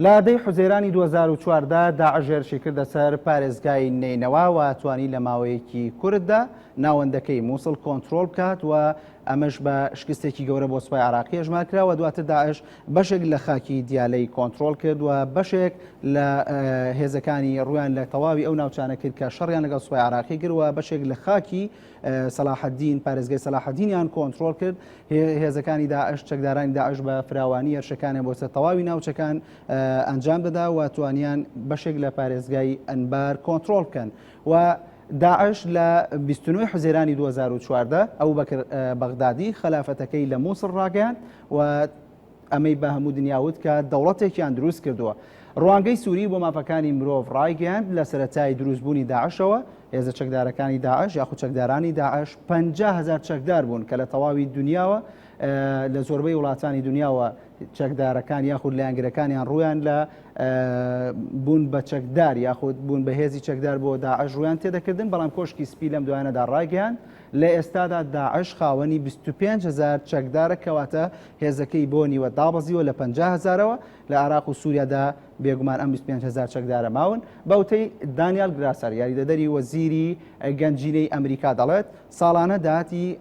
لە دەی حوزەیرانی 2014 داعش هێرشی کردە سەر پارێزگای نینەوە و توانی لە ماوەیەکی کورددا ناوەندەکەی مووسڵ کۆنتترۆل بکات و ئەمەش بە شکستێکی گەورە بۆ سوپای عراقی ژمار کراوە. دواتر داعش بەشێک لە خاکی دیالەی کۆنتترۆل کرد و بەشێک لە هێزەکانی ڕویان لە تەواوی ئەو ناوچانە کرد کە شەڕیان لەگەڵ سوپای عراقی کرد و بەشێک لە خاکی سەلاحەدین پارێزگای سەلاحەدینیان کۆنتترۆل کرد. هێزەکانی داعش چەکدارانی داعش بە فراوانی هێرشەکانیان بۆ سەر تەواوی ناوچەکان ئەنجام دەدا و توانیان بەشێک لە پارێزگای ئەنبار کۆنتترۆل بکەن. و داعش لە 29 حوزەیرانی 2014 ئەو بەکر بەغدادی خلافەتەکەی لە مووسڵ ڕاگەیاند و ئەمەی بە هەموو دنیاوت کە دەوڵەتێکیان دروست کردووە. ڕوانگەی سووری بۆ مافەکانی مرۆڤ ڕایگەیاند لە سەرەتای دروستبوونی داعشەوە هێزە چەکدارەکانی داعش یاخود چەکدارانی داعش 50,000 چەکدار بوون کە لە تەواوی دنیاوە لە زۆربەی وڵاتانی دنیاوە چەکدارەکان یاخود لایەنگرەکانیان ڕویان لە بوون بە چەکدار یاخود بوون بە هێزی چەکدار بۆ داعش ڕویان تێدەکردن، بەڵام کۆشکی سپی لەم دوایانەدا ڕایگەیاند. لە ئێستادا داعش خاوەنی 25,000 چەکدارە کەواتە هێزەکەی بۆ نیوە دابەزیوە لە 50,000ەوە. لە عراق و سووریادا بێگومان ئەم 25,000 چەکدارە ماون. بەوتەی دانیال گراسەر یاریدەدەری وەزیری گەنجینەی ئەمریکا دەڵێت ساڵانە داهاتی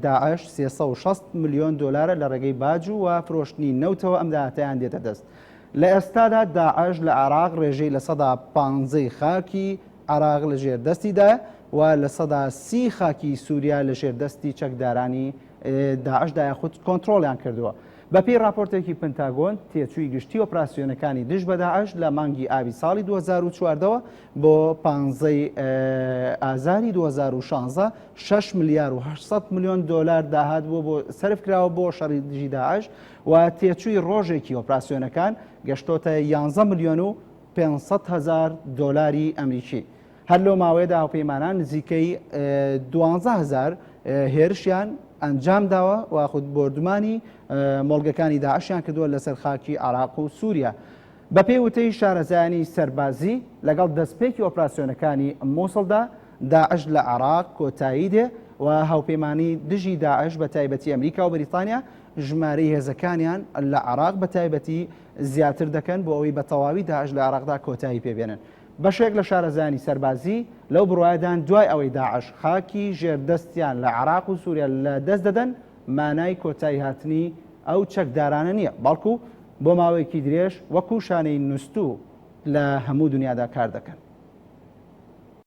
داعش 360 ملیۆن دۆلارە لە ڕێگەی باج و فرۆشتنی نەوتەوە ئەم داهاتیان دێتە دەست. لە ئێستادا داعش لە عراق ڕێژەی لە 115 خاکی عراق لە ژێر دەستیدا و لە 130 خاکی سووریا لە ژێر دەستی چەکدارانی داعشدا یاخود کۆنتترۆلیان کردووە. بەپێی راپۆرتێکی پنتاگۆن تێچووی گشتی ئۆپراسیۆنەکانی دژ بە داعش لە مانگی ئابی ساڵی 2014 بۆ 15 ئازاری 2016 6 ملیار و 800 ملیۆن دۆلار داهات بووە بۆ سەرفکراوە بۆ شەڕی دژی داعش و تێچووی ڕۆژێکی ئۆپراسیۆنەکان گەشتۆتە 11 ملیۆن و 500,000 دۆلاری ئەمریکی. هەر لەو ماوەیەدا هاوپەیمانان نزیکەی 12,000 هێرشیان ئەنجام داوە و خود بردومانی مۆڵگەکانی داعشیان کردووە لەسەر خاکی عراق و سووریا. بە پێی وتەی شارەزایانی سەربازی لەگەڵ دەستپێکی ئۆپراسیۆنەکانی مووسڵدا داعش لە عراق کۆتایی دێ و هاوپەیمانی دژی داعش بە تایبەتی ئەمریکا و بریتانیا ژمارەی هێزەکانیان لە عراق بە تایبەتی زیاتر دەکەن بۆ ئەوەی بە تەواوی داعش لە عراقدا کۆتایی پێبێنن. بەشێک لە شارەزایانی سەربازی لەو بڕوایدان دوای ئەوەی داعش خاکی ژێردەستیان لە عراق و سووریا لە دەست دەدەن مانای کۆتایی هاتنی ئەو چەکدارانە نییە، بەڵکو بۆ ماوەیەکی درێژ وەکو شانەی نووسوو لە هەموو دنیادا کار دەکەن.